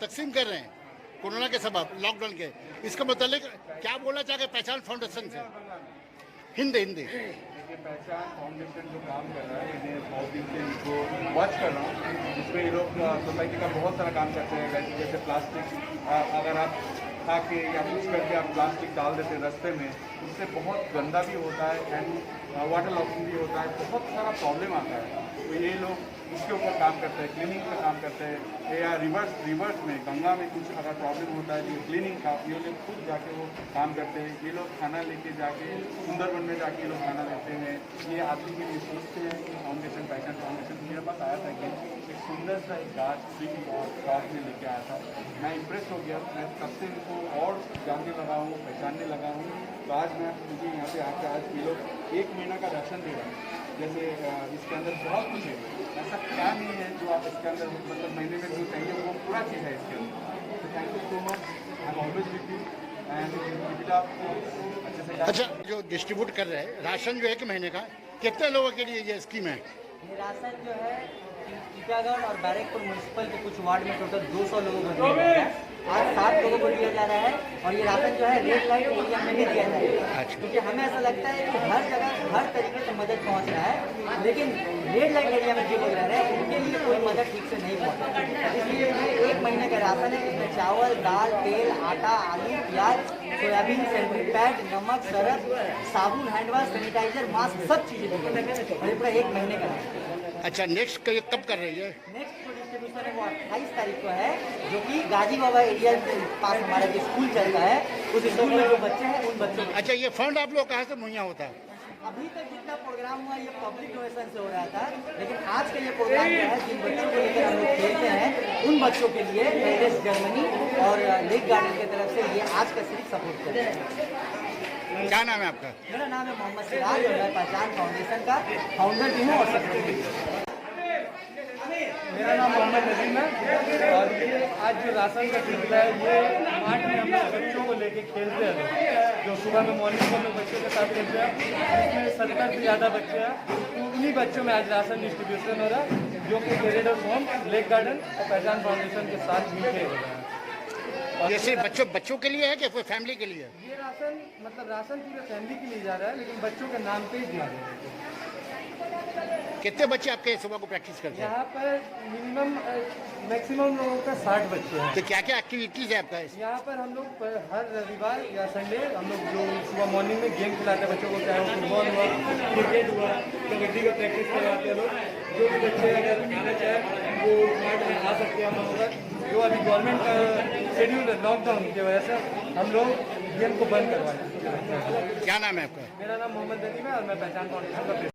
तकसीम कर रहे हैं कोरोना के सबब, लॉकडाउन के, इसका मतलब क्या बोलना चाहेंगे पहचान फाउंडेशन से? हिंदी हिंदी। ये पहचान फाउंडेशन जो काम कर रहा है, इन्हें बहुत दिन से इनको वॉच कर रहा हूँ, जिसमें ये लोग सोसाइटी का बहुत सारा काम करते हैं। जैसे प्लास्टिक, अगर आप खा के या कुछ करके आप प्लास्टिक डाल देते हैं रास्ते में, उससे बहुत गंदा भी होता है एंड वाटर लॉसिंग भी होता है, बहुत सारा प्रॉब्लम आता है। तो ये लोग इसके ऊपर काम करते हैं, क्लीनिंग का काम करते हैं। या रिवर्स में गंगा में कुछ अगर प्रॉब्लम होता है तो क्लीनिंग का ये लोग खुद जाके वो काम करते हैं। ये लोग खाना लेके जाके सुंदरबन में जाके ये लोग खाना लेते हैं। ये आदमी के लिए सोचते हैं कि फाउंडेशन, पहचान फाउंडेशन मेरे पास आया था कि एक सुंदर सा एक गाछ फ्री और शॉप में लेके आया था। मैं इम्प्रेस हो गया, मैं तब से इनको और जानने लगा हूँ, पहचानने लगा हूँ। तो आज मुझे यहाँ पे आकर आज ये लोग 1 महीना का राशन दे रहे हैं। जैसे इसके अंदर बहुत कुछ है, ऐसा क्या नहीं है जो आप इसके अंदर मतलब महीने में जो चाहिए वो पूरा चीज़ है इसके अंदर। तो thank you so much, I am always with you and आपको अच्छे से। अच्छा, जो डिस्ट्रीब्यूट कर रहे हैं राशन जो है कि महीने का, कितने लोगों के लिए ये स्कीम है? ये राशन जो है टीटागढ़ और बैरकपुर म्यूनसिपल के कुछ वार्ड में टोटल 200 लोगों को दिया जा रहा है। आज 7 लोगों को दिया जा रहा है और ये राशन जो है रेड लाइट एरिया में भी दिया जाएगा, क्योंकि हमें ऐसा लगता है कि हर जगह हर तरीके से मदद पहुंच रहा है, लेकिन रेड लाइट एरिया में जो लोग रह रहे हैं उनके लिए कोई मदद ठीक से नहीं पहुँच रहा। इसलिए ये 1 महीने का राशन है, इसमें चावल, दाल, तेल, आटा, आलू, प्याज, सोयाबीन, सैनिटरी पैड, नमक, सरफ, साबुन, हैंड वाश, सैनिटाइजर, मास्क, सब चीज़ें दी गई हैं और ये पूरा 1 महीने का है। अच्छा, नेक्स्ट कब कर रही है? नेक्स्ट जो डिस्ट्रीब्यूशन है वो 28 तारीख को है, जो कि गाजी बाबा एरिया के पास हमारा जो स्कूल चलता है, उस स्कूल में जो बच्चे हैं उन बच्चों को। अच्छा, ये फंड आप लोग कहाँ से मुहैया होता है? अभी तक जितना प्रोग्राम हुआ ये पब्लिक डोनेशन से हो रहा था, लेकिन आज का ये प्रोग्राम जो है जिन बच्चों को लेकर हम लोग खेलते हैं उन बच्चों के लिए पेरिस जर्मनी और लेक गार्डन की तरफ से ये आज का सिर्फ सपोर्ट कर रहे हैं। क्या नाम है आपका? मेरा नाम है मोहम्मद सिराज और मैं पहचान फाउंडेशन का फाउंडर भी हूँ और सेक्रेटरी भी हूँ। मेरा नाम मोहम्मद नजीम है और ये आज जो राशन का सिलसिला है ये मार्ट में हम लोग बच्चों को लेके खेलते हैं, जो सुबह में मॉर्निंग में बच्चों के साथ खेलते हैं, जिसमें 70 से ज़्यादा बच्चे हैं। तो उन्हीं बच्चों में आज राशन डिस्ट्रीब्यूशन हो रहा है, जो कि क्रेडिट होम, लेक गार्डन और पहचान फाउंडेशन के साथ मिलकर हो रहा है। ये सिर्फ बच्चों के लिए है कि कोई फैमिली के लिए? ये राशन मतलब राशन पूरे फैमिली के लिए जा रहा है, लेकिन बच्चों के नाम पे ही दिया जा रहा है। कितने बच्चे आपके सुबह को प्रैक्टिस करते हैं? यहाँ पर मैक्सिमम लोगों का 60 बच्चे हैं। तो क्या क्या एक्टिविटीज है आपका? यहाँ पर हम लोग हर रविवार या संडे हम लोग जो सुबह मॉर्निंग में गेम खिलाते हैं बच्चों को, चाहे वो फुटबॉल हुआ, क्रिकेट हुआ, कबड्डी का प्रैक्टिस करवाते हैं लोग। जो भी बच्चे अगर आना चाहे वो मार्ट में आ सकते हैं हम लोगों का। जो अभी गवर्नमेंट का शेड्यूल है लॉकडाउन की वजह से हम लोग गेम को बंद करवाए। क्या नाम है आपका? मेरा नाम मोहम्मद नदीम है और मैं पहचान फाउंडेशन का